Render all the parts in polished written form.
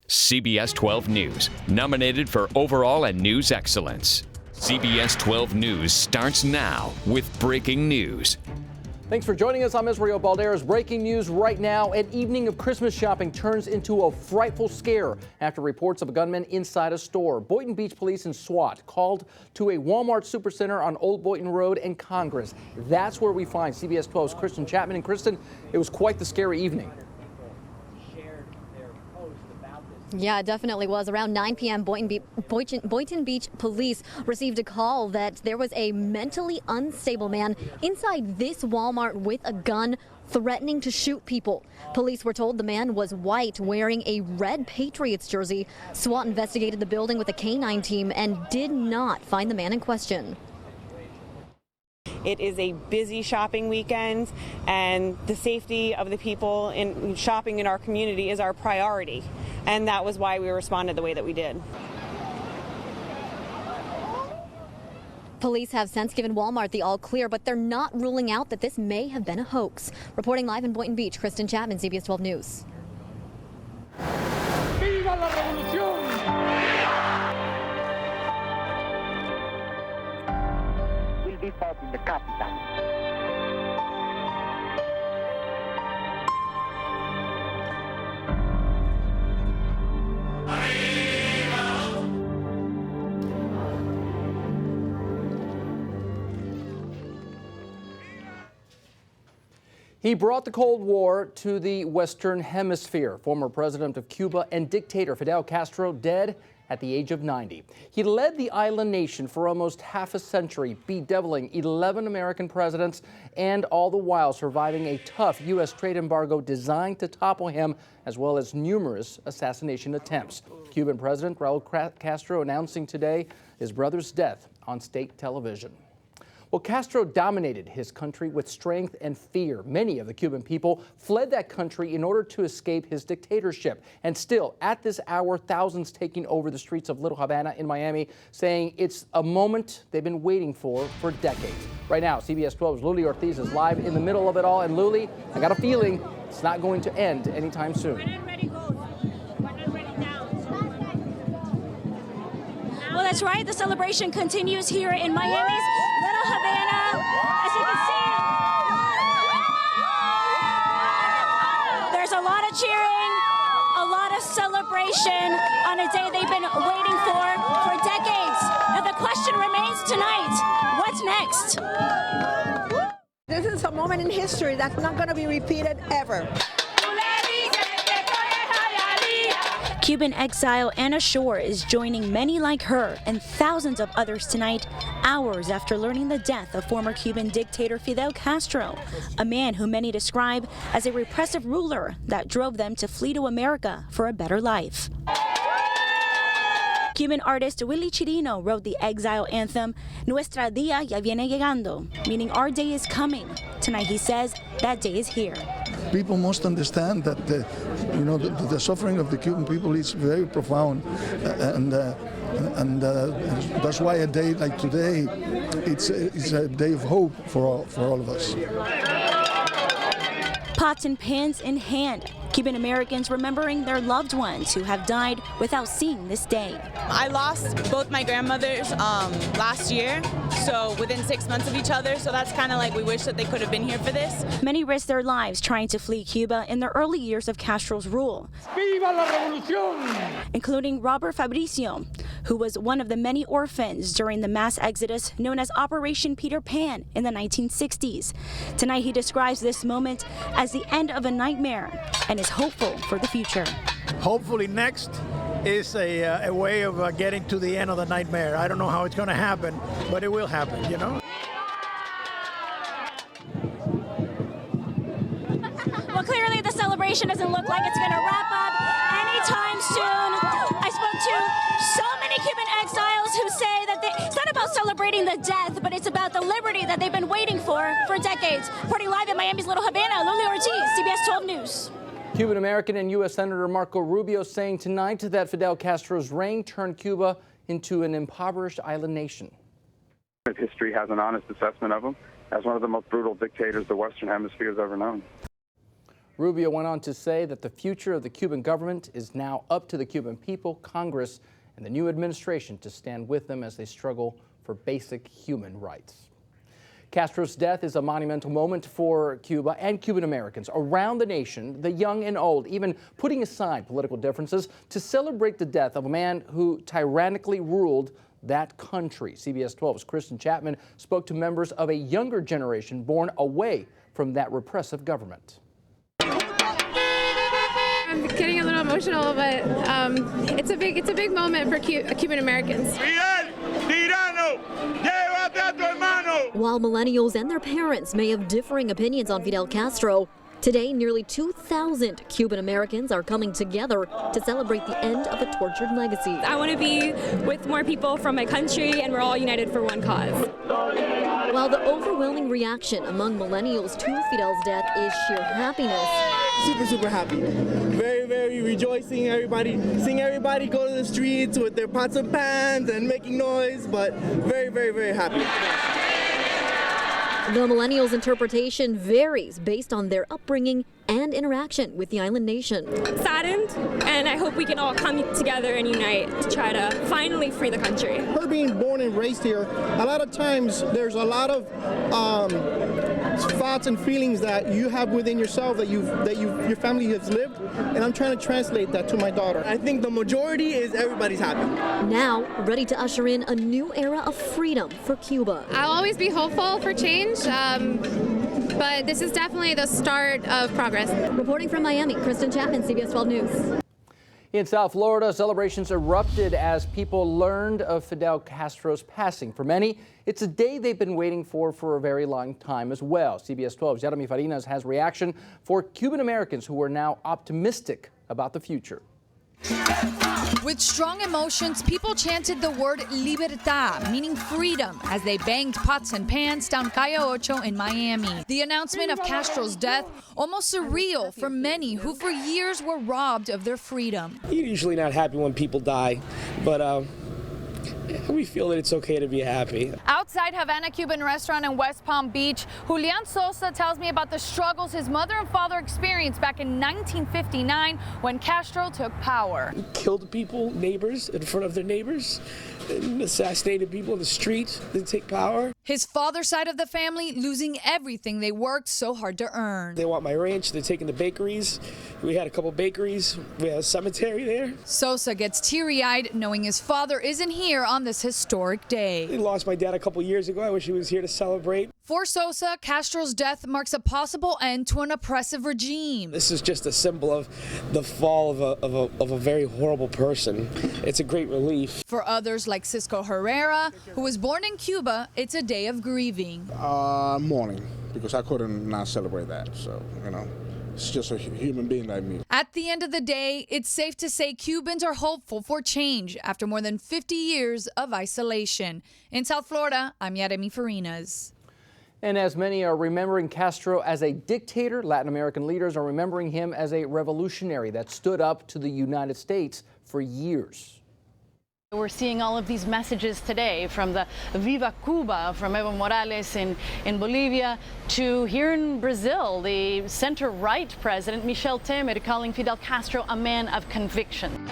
CBS 12 News, nominated for overall and news excellence. CBS 12 News starts now with breaking news. Thanks for joining us. I'm Israel Balderas. Breaking news right now. An evening of Christmas shopping turns into a frightful scare after reports of a gunman inside a store. Boynton Beach police and SWAT called to a Walmart supercenter on Old Boynton Road and Congress. That's where we find CBS 12's Kristen Chapman. And Kristen, it was quite the scary evening. Yeah, it definitely was. Around 9 p.m., Boynton Beach police received a call that there was a mentally unstable man inside this Walmart with a gun threatening to shoot people. Police were told the man was white, wearing a red Patriots jersey. SWAT investigated the building with a K-9 team and did not find the man in question. It is a busy shopping weekend, and the safety of the people in shopping in our community is our priority. And that was why we responded the way that we did. Police have since given Walmart the all clear, but they're not ruling out that this may have been a hoax. Reporting live in Boynton Beach, Kristen Chapman, CBS 12 News. ¡Viva la revolución! Will be fought in the capital. He brought the Cold War to the Western Hemisphere. Former president of Cuba and dictator Fidel Castro dead at the age of 90. He led the island nation for almost half a century, bedeviling 11 American presidents, and all the while surviving a tough U.S. trade embargo designed to topple him, as well as numerous assassination attempts. Cuban President Raul Castro announcing today his brother's death on state television. Well, Castro dominated his country with strength and fear. Many of the Cuban people fled that country in order to escape his dictatorship. And still, at this hour, thousands taking over the streets of Little Havana in Miami, saying it's a moment they've been waiting for decades. Right now, CBS 12's Luli Ortiz is live in the middle of it all. And Luli, I got a feeling it's not going to end anytime soon. Well, that's right. The celebration continues here in Miami's Little Havana. As you can see, there's a lot of cheering, a lot of celebration on a day they've been waiting for decades. And the question remains tonight, what's next? This is a moment in history that's not going to be repeated ever. Cuban exile Anna Shore is joining many like her and thousands of others tonight, hours after learning the death of former Cuban dictator Fidel Castro, a man who many describe as a repressive ruler that drove them to flee to America for a better life. Cuban artist Willie Chirino wrote the exile anthem, Nuestra día ya viene llegando, meaning our day is coming. Tonight he says that day is here. People must understand that the suffering of the Cuban people is very profound, and that's why a day like today, it's a day of hope for all of us. Pots and pans in hand, Cuban Americans remembering their loved ones who have died without seeing this day. I lost both my grandmothers last year, so within 6 months of each other, so that's kind of like we wish that they could have been here for this. Many risked their lives trying to flee Cuba in the early years of Castro's rule, ¡Viva la revolución! Including Robert Fabricio, who was one of the many orphans during the mass exodus known as Operation Peter Pan in the 1960s. Tonight he describes this moment as the end of a nightmare and is hopeful for the future. Hopefully next is a way of getting to the end of the nightmare. I don't know how it's going to happen, but it will happen, you know? Well, clearly the celebration doesn't look like it's going to wrap up anytime soon. I spoke to so many Cuban exiles who say that it's not about celebrating the death, but it's about the liberty that they've been waiting for decades. Reporting live in Miami's Little Havana, Luli Ortiz, CBS 12 News. Cuban American and U.S. Senator Marco Rubio saying tonight that Fidel Castro's reign turned Cuba into an impoverished island nation. History has an honest assessment of him as one of the most brutal dictators the Western Hemisphere has ever known. Rubio went on to say that the future of the Cuban government is now up to the Cuban people, Congress, and the new administration to stand with them as they struggle for basic human rights. Castro's death is a monumental moment for Cuba and Cuban Americans around the nation, the young and old, even putting aside political differences to celebrate the death of a man who tyrannically ruled that country. CBS 12's Kristen Chapman spoke to members of a younger generation born away from that repressive government. I'm getting a little emotional, but it's a big moment for Cuban Americans. While millennials and their parents may have differing opinions on Fidel Castro, today nearly 2,000 Cuban Americans are coming together to celebrate the end of a tortured legacy. I want to be with more people from my country, and we're all united for one cause. While the overwhelming reaction among millennials to Fidel's death is sheer happiness. Super happy. Very rejoicing. Seeing everybody go to the streets with their pots and pans and making noise, but very happy. The millennials' interpretation varies based on their upbringing and interaction with the island nation. Saddened, and I hope we can all come together and unite to try to finally free the country. Her being born and raised here, a lot of times there's a lot of thoughts and feelings that you have within yourself that your family has lived, and I'm trying to translate that to my daughter. I think the majority is everybody's happy. Now, ready to usher in a new era of freedom for Cuba. I'll always be hopeful for change, but this is definitely the start of progress. Reporting from Miami, Kristen Chapman, CBS 12 News. In South Florida, celebrations erupted as people learned of Fidel Castro's passing. For many, it's a day they've been waiting for a very long time as well. CBS 12's Jeremy Farinas has reaction for Cuban Americans who are now optimistic about the future. With strong emotions, people chanted the word libertad, meaning freedom, as they banged pots and pans down Calle Ocho in Miami. The announcement of Castro's death almost surreal for many who for years were robbed of their freedom. You're usually not happy when people die, but we feel that it's okay to be happy. Outside Havana Cuban restaurant in West Palm Beach, Julian Sosa tells me about the struggles his mother and father experienced back in 1959 when Castro took power. He killed people, neighbors, in front of their neighbors, and assassinated people in the street to take power. His father's side of the family losing everything they worked so hard to earn. They want my ranch, they're taking the bakeries. We had a couple bakeries, we had a cemetery there. Sosa gets teary-eyed knowing his father isn't here on this historic day. We lost my dad a couple years ago. I wish he was here to celebrate. For Sosa, Castro's death marks a possible end to an oppressive regime. This is just a symbol of the fall of a very horrible person. It's a great relief. For others like Cisco Herrera, who was born in Cuba, it's a day of grieving. Mourning, because I couldn't not celebrate that. So, it's just a human being like me. At the end of the day, it's safe to say Cubans are hopeful for change after more than 50 years of isolation. In South Florida, I'm Jeremy Farinas. And as many are remembering Castro as a dictator, Latin American leaders are remembering him as a revolutionary that stood up to the United States for years. We're seeing all of these messages today, from the Viva Cuba from Evo Morales in Bolivia to here in Brazil, the center-right president Michel Temer calling Fidel Castro a man of conviction.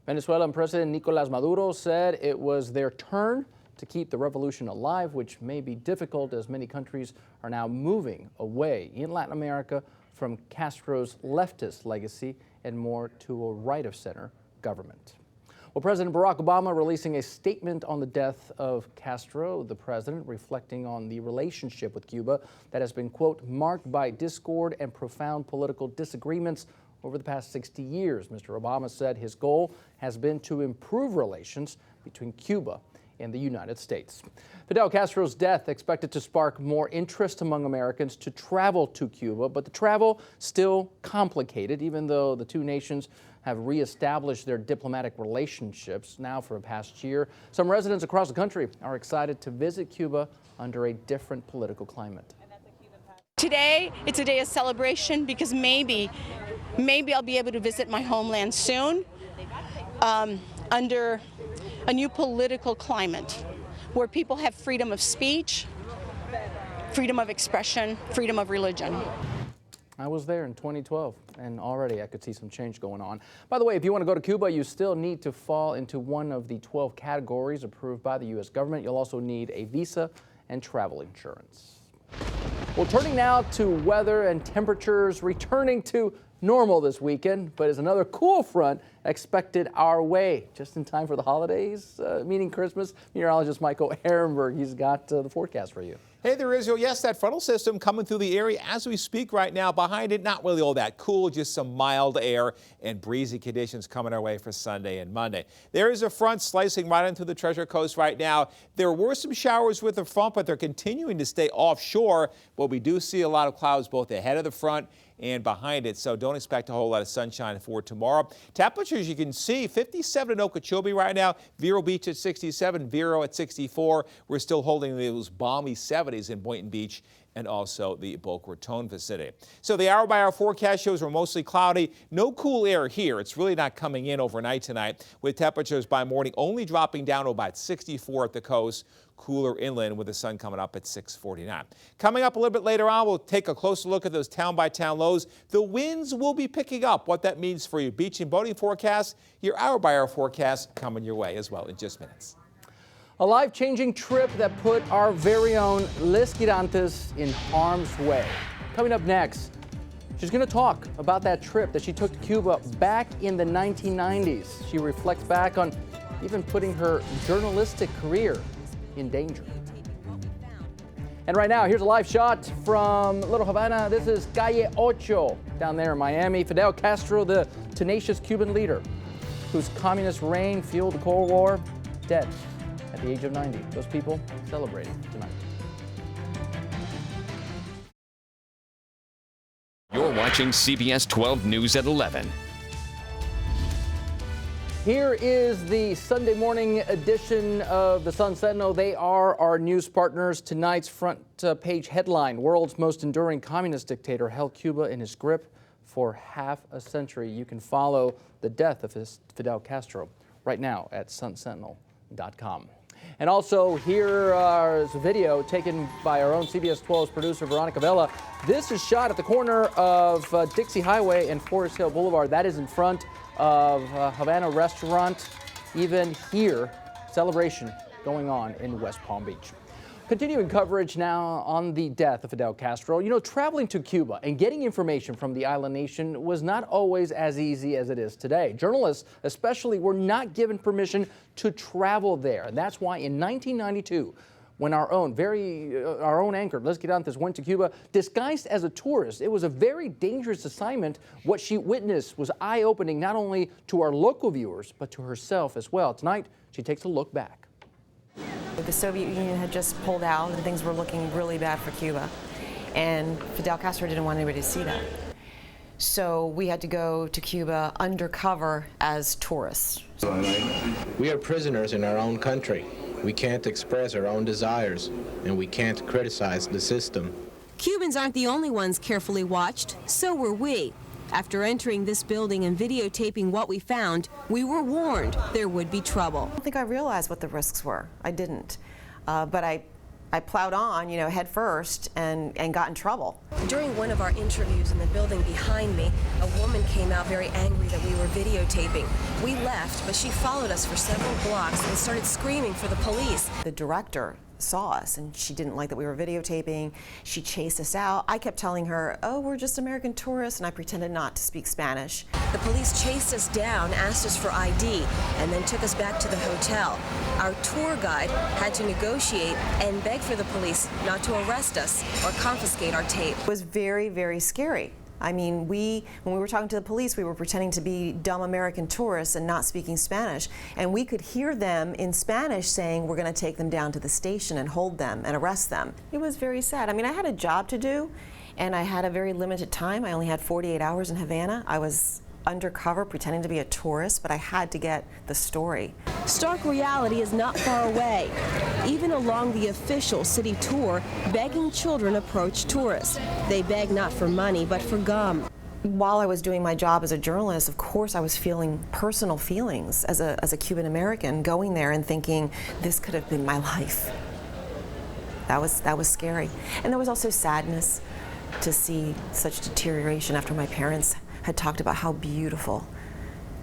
Venezuelan President Nicolás Maduro said it was their turn to keep the revolution alive, which may be difficult as many countries are now moving away in Latin America from Castro's leftist legacy and more to a right-of-center government. Well, President Barack Obama releasing a statement on the death of Castro, the president reflecting on the relationship with Cuba that has been, quote, marked by discord and profound political disagreements over the past 60 years. Mr. Obama said his goal has been to improve relations between Cuba and the United States. Fidel Castro's death expected to spark more interest among Americans to travel to Cuba, but the travel still complicated, even though the two nations have reestablished their diplomatic relationships now for the past year. Some residents across the country are excited to visit Cuba under a different political climate. Today, it's a day of celebration because maybe I'll be able to visit my homeland soon under a new political climate where people have freedom of speech, freedom of expression, freedom of religion. I was there in 2012, and already I could see some change going on. By the way, if you want to go to Cuba, you still need to fall into one of the 12 categories approved by the U.S. government. You'll also need a visa and travel insurance. Well, turning now to weather and temperatures returning to normal this weekend, but is another cool front expected our way just in time for the holidays, meaning Christmas. Meteorologist Michael Ehrenberg, he's got the forecast for you. Hey there, Israel. Yes, that frontal system coming through the area as we speak right now. Behind it, not really all that cool, just some mild air and breezy conditions coming our way for Sunday and Monday. There is a front slicing right into the Treasure Coast right now. There were some showers with the front, but they're continuing to stay offshore. But we do see a lot of clouds both ahead of the front and behind it, so don't expect a whole lot of sunshine for tomorrow. Temperatures, you can see 57 in Okeechobee right now, Vero Beach at 67, Vero at 64. We're still holding those balmy 70s in Boynton Beach and also the Boca Raton vicinity. So the hour-by-hour forecast shows we're mostly cloudy. No cool air here. It's really not coming in overnight tonight, with temperatures by morning only dropping down to about 64 at the coast. Cooler inland with the sun coming up at 6:49. Coming up a little bit later on, we'll take a closer look at those town-by-town lows. The winds will be picking up. What that means for your beach and boating forecast, your hour-by-hour forecast coming your way as well in just minutes. A life-changing trip that put our very own Liz Girantes in harm's way. Coming up next, she's going to talk about that trip that she took to Cuba back in the 1990s. She reflects back on even putting her journalistic career in danger. And right now, here's a live shot from Little Havana. This is Calle Ocho down there in Miami. Fidel Castro, the tenacious Cuban leader whose communist reign fueled the Cold War, dead at the age of 90. Those people celebrating tonight. You're watching CBS 12 News at 11. Here is the Sunday morning edition of the Sun Sentinel. They are our news partners. Tonight's front page headline: World's most enduring communist dictator held Cuba in his grip for half a century. You can follow the death of Fidel Castro right now at sunsentinel.com. And also, here is a video taken by our own CBS 12's producer, Veronica Vela. This is shot at the corner of Dixie Highway and Forest Hill Boulevard. That is in front of Havana Restaurant. Even here, celebration going on in West Palm Beach. Continuing coverage now on the death of Fidel Castro. You know, traveling to Cuba and getting information from the island nation was not always as easy as it is today. Journalists especially were not given permission to travel there. And that's why in 1992, when our own anchor, Liz Girantes, went to Cuba disguised as a tourist, it was a very dangerous assignment. What she witnessed was eye-opening not only to our local viewers, but to herself as well. Tonight, she takes a look back. The Soviet Union had just pulled out and things were looking really bad for Cuba. And Fidel Castro didn't want anybody to see that. So we had to go to Cuba undercover as tourists. We are prisoners in our own country. We can't express our own desires, and we can't criticize the system. Cubans aren't the only ones carefully watched, so were we. After entering this building and videotaping what we found, we were warned there would be trouble. I don't think I realized what the risks were. I didn't. But I plowed on, head first and got in trouble. During one of our interviews in the building behind me, a woman came out very angry that we were videotaping. We left, but she followed us for several blocks and started screaming for the police. The director saw us and she didn't like that we were videotaping. She chased us out. I kept telling her, oh, we're just American tourists, and I pretended not to speak Spanish. The police chased us down, asked us for ID, and then took us back to the hotel. Our tour guide had to negotiate and beg for the police not to arrest us or confiscate our tape. It was very, very scary. I mean, when we were talking to the police, we were pretending to be dumb American tourists and not speaking Spanish. And we could hear them in Spanish saying, we're going to take them down to the station and hold them and arrest them. It was very sad. I mean, I had a job to do, and I had a very limited time. I only had 48 hours in Havana. I was undercover pretending to be a tourist, but I had to get the story. Stark reality is not far away. Even along the official city tour, begging children approach tourists. They beg not for money, but for gum. While I was doing my job as a journalist, of course I was feeling personal feelings as a Cuban American, going there and thinking, this could have been my life. That was scary. And there was also sadness. to see such deterioration after my parents had talked about how beautiful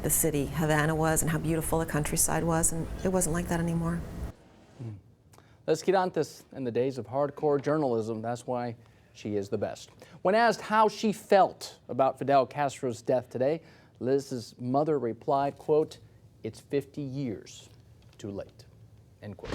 the city Havana was and how beautiful the countryside was, and it wasn't like that anymore. Let's get on this in the days of hardcore journalism. That's why she is the best. When asked how she felt about Fidel Castro's death today, Liz's mother replied, quote, "It's 50 years too late," end quote.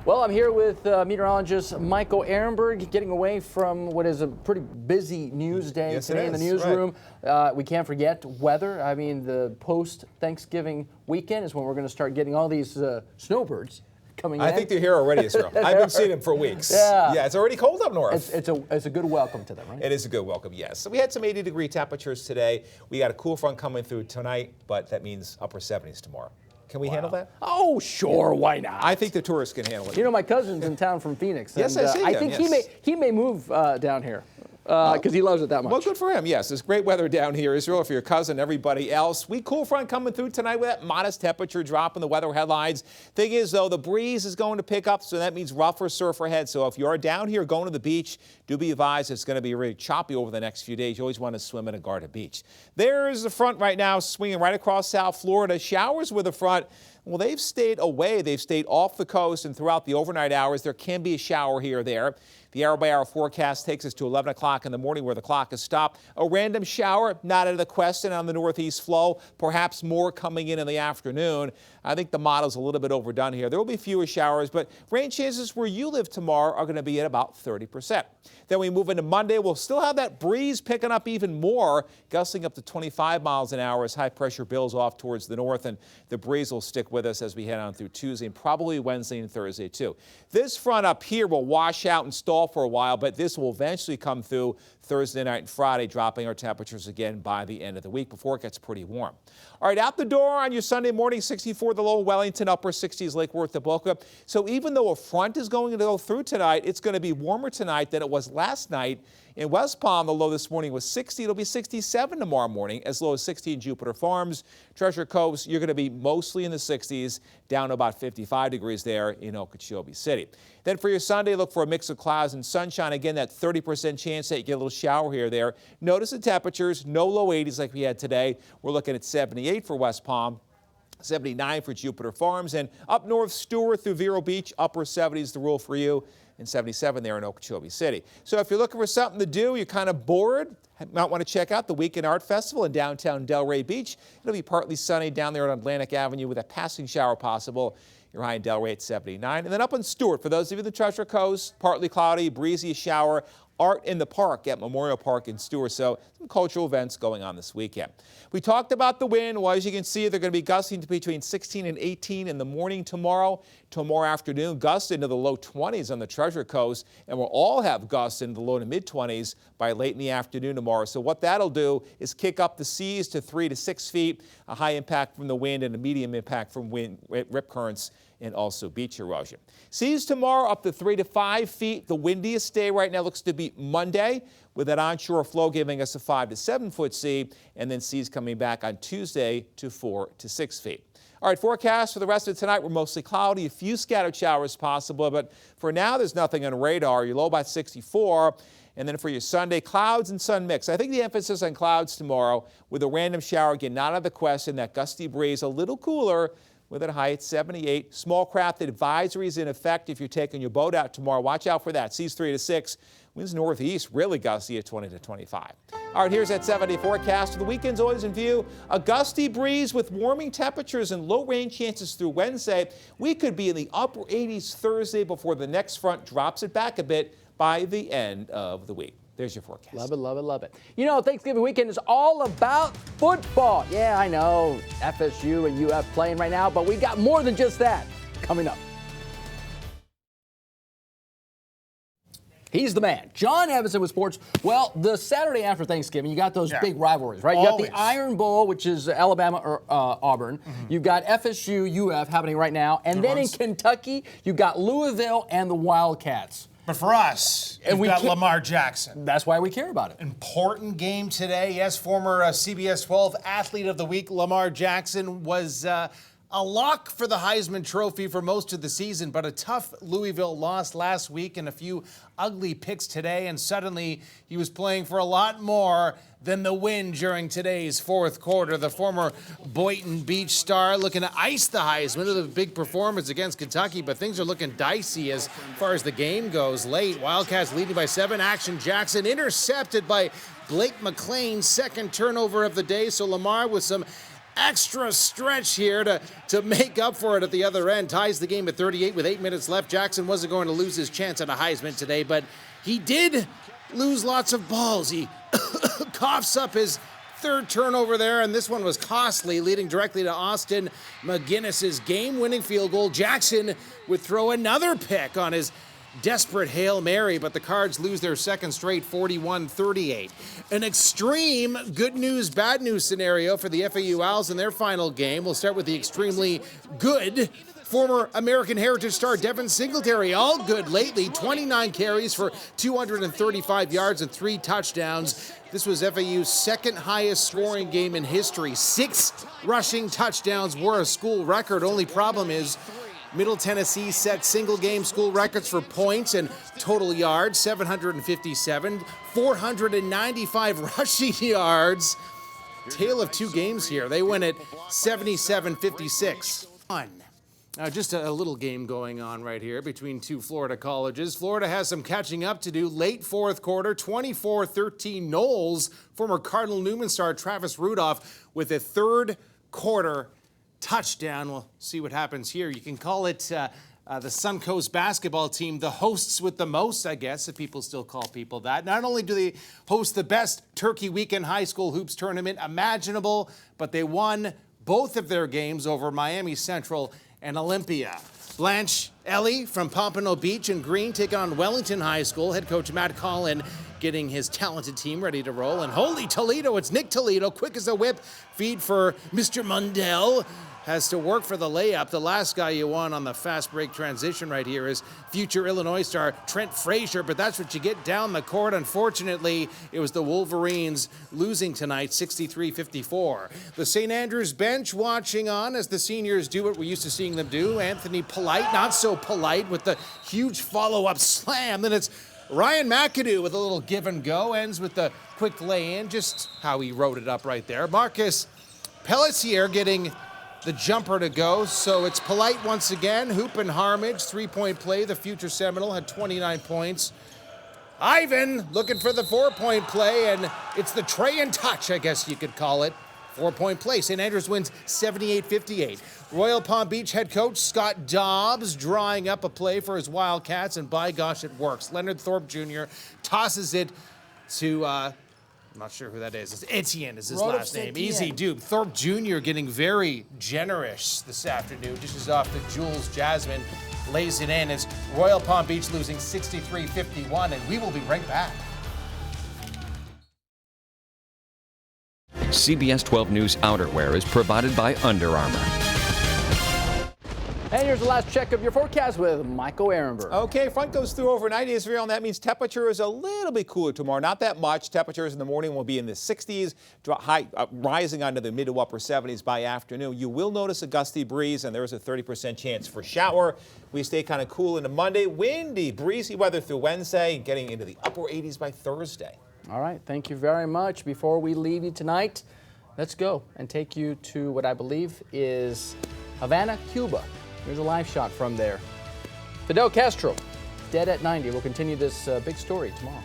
Well, I'm here with meteorologist Michael Ehrenberg, getting away from what is a pretty busy news day today in the newsroom. Right. We can't forget weather. I mean, the post-Thanksgiving weekend is when we're going to start getting all these snowbirds coming in. I think they're here already, Israel. I've been seeing them for weeks. Yeah, it's already cold up north. It's a good welcome to them, right? It is a good welcome, yes. So we had some 80-degree temperatures today. We got a cool front coming through tonight, but that means upper 70s tomorrow. Can we handle that? Oh, sure. Why not? I think the tourists can handle it. You know, my cousin's in town from Phoenix. Yes, and, I see I him, think he may move down here because he loves it that much. Well, good for him, yes. It's great weather down here, Israel, for your cousin and everybody else. We cool front coming through tonight with that modest temperature drop in the weather headlines. Thing is, though, the breeze is going to pick up, so that means rougher surf ahead. So if you're down here going to the beach, do be advised it's going to be really choppy over the next few days. You always want to swim in a guarded beach. There's the front right now swinging right across South Florida. Showers with the front. Well, they've stayed away. They've stayed off the coast, and throughout the overnight hours, there can be a shower here or there. The hour-by-hour forecast takes us to 11 o'clock in the morning where the clock is stopped. A random shower, not out of the question on the northeast flow. Perhaps more coming in the afternoon. I think the model's a little bit overdone here. There will be fewer showers, but rain chances where you live tomorrow are going to be at about 30%. Then we move into Monday. We'll still have that breeze picking up even more, gusting up to 25 miles an hour as high pressure builds off towards the north, and the breeze will stick with us as we head on through Tuesday and probably Wednesday and Thursday too. This front up here will wash out and stall for a while, but this will eventually come through Thursday night and Friday, dropping our temperatures again by the end of the week before it gets pretty warm. All right, out the door on your Sunday morning, 64 the low Wellington, upper 60s Lake Worth to Boca. So even though a front is going to go through tonight, it's going to be warmer tonight than it was last night. In West Palm, the low this morning was 60. It'll be 67 tomorrow morning, as low as 60 in Jupiter Farms. Treasure Coast, you're going to be mostly in the 60s, down to about 55 degrees there in Okeechobee City. Then for your Sunday, look for a mix of clouds and sunshine. Again, that 30% chance that you get a little shower here or there. Notice the temperatures, no low 80s like we had today. We're looking at 78 for West Palm. 79 for Jupiter Farms, and up north, Stewart through Vero Beach, upper 70s the rule for you, and 77 there in Okeechobee City. So if you're looking for something to do, you're kind of bored, you might want to check out the Weekend Art Festival in downtown Delray Beach. It'll be partly sunny down there on Atlantic Avenue with a passing shower possible. Your high in Delray at 79. And then up in Stewart, for those of you in the Treasure Coast, partly cloudy, breezy shower. Art in the Park at Memorial Park in Stewart. So some cultural events going on this weekend. We talked about the wind. Well, as you can see, they're going to be gusting to between 16 and 18 in the morning tomorrow. Tomorrow afternoon, gusts into the low 20s on the Treasure Coast, and we'll all have gusts into the low to mid 20s by late in the afternoon tomorrow. So what that'll do is kick up the seas to 3 to 6 feet, a high impact from the wind and a medium impact from wind, rip currents, and also beach erosion. Seas tomorrow up to 3 to 5 feet. The windiest day right now looks to be Monday, with that onshore flow giving us a 5 to 7 foot sea, and then seas coming back on Tuesday to 4 to 6 feet. All right, forecast for the rest of tonight, we're mostly cloudy, a few scattered showers possible, but for now there's nothing on radar. You're low by 64. And then for your Sunday, clouds and sun mix. I think the emphasis on clouds tomorrow with a random shower, again, not out of the question, that gusty breeze, a little cooler, with a high at 78. Small craft advisories in effect if you're taking your boat out tomorrow. Watch out for that. Seas 3 to 6. Winds northeast, really gusty at 20 to 25. All right, here's that 7-day forecast. The weekend's always in view. A gusty breeze with warming temperatures and low rain chances through Wednesday. We could be in the upper 80s Thursday before the next front drops it back a bit by the end of the week. There's your forecast. Love it, love it, love it. You know, Thanksgiving weekend is all about football. Yeah, I know, FSU and UF playing right now, but we got more than just that coming up. He's the man. John Evanson with sports. Well, the Saturday after Thanksgiving, you got those big rivalries, right? Always. You got the Iron Bowl, which is Alabama or Auburn. Mm-hmm. You've got FSU, UF happening right now. And then in Kentucky, you got Louisville and the Wildcats. But for us, we've got Lamar Jackson. That's why we care about it. Important game today. Yes, former CBS 12 Athlete of the Week, Lamar Jackson, was a lock for the Heisman Trophy for most of the season, but a tough Louisville loss last week and a few ugly picks today, and suddenly he was playing for a lot more than the win during today's fourth quarter. The former Boynton Beach star looking to ice the Heisman with a big performance against Kentucky, but things are looking dicey as far as the game goes late. Wildcats leading by 7. Action Jackson intercepted by Blake McLean, second turnover of the day, so Lamar with some extra stretch here to make up for it at the other end. Ties the game at 38 with 8 minutes left. Jackson wasn't going to lose his chance at a Heisman today, but he did lose lots of balls. He coughs up his third turnover there, and this one was costly, leading directly to Austin McGinnis's game-winning field goal. Jackson would throw another pick on his desperate Hail Mary, but the Cards lose their second straight 41-38. An extreme good news, bad news scenario for the FAU Owls in their final game. We'll start with the extremely good former American Heritage star Devin Singletary. All good lately, 29 carries for 235 yards and 3 touchdowns. This was FAU's second highest scoring game in history. 6 rushing touchdowns were a school record. Only problem is Middle Tennessee set single-game school records for points and total yards, 757, 495 rushing yards. Tale of 2 games here. They win at 77-56. Just a little game going on right here between 2 Florida colleges. Florida has some catching up to do. Late fourth quarter, 24-13 Knowles. Former Cardinal Newman star Travis Rudolph with a third quarter touchdown. We'll see what happens here. You can call it the Suncoast basketball team, the hosts with the most, I guess, if people still call people that. Not only do they host the best Turkey Weekend high school hoops tournament imaginable, but they won both of their games over Miami Central and Olympia. Blanche Ellie from Pompano Beach and Green take on Wellington High School. Head coach Matt Collin getting his talented team ready to roll. And holy Toledo, it's Nick Toledo, quick as a whip. Feed for Mr. Mundell. Has to work for the layup. The last guy you want on the fast break transition right here is future Illinois star Trent Frazier, but that's what you get down the court. Unfortunately, it was the Wolverines losing tonight, 63-54. The St. Andrews bench watching on as the seniors do what we're used to seeing them do. Anthony Polite, not so polite, with the huge follow-up slam. Then it's Ryan McAdoo with a little give and go, ends with the quick lay-in, just how he wrote it up right there. Marcus Pelletier getting the jumper to go, so it's Polite once again. Hoop and Harmage, 3-point play. The future Seminole had 29 points. Ivan looking for the 4-point play, and it's the tray and touch, I guess you could call it. 4-point play. St. Andrews wins 78-58. Royal Palm Beach head coach Scott Dobbs drawing up a play for his Wildcats, and by gosh, it works. Leonard Thorpe Jr. tosses it to I'm not sure who that is. Etienne is his last name. Easy dupe. Thorpe Jr. getting very generous this afternoon. Dishes off to Jules Jasmine. Lays it in. It's Royal Palm Beach losing 63-51, and we will be right back. CBS 12 News outerwear is provided by Under Armour. And here's the last check of your forecast with Michael Ehrenberg. Okay, front goes through overnight, Israel, and that means temperature is a little bit cooler tomorrow. Not that much. Temperatures in the morning will be in the 60s, rising onto the mid to upper 70s by afternoon. You will notice a gusty breeze, and there is a 30% chance for shower. We stay kind of cool into Monday. Windy, breezy weather through Wednesday, getting into the upper 80s by Thursday. All right, thank you very much. Before we leave you tonight, let's go and take you to what I believe is Havana, Cuba. Here's a live shot from there. Fidel Castro, dead at 90. We'll continue this big story tomorrow.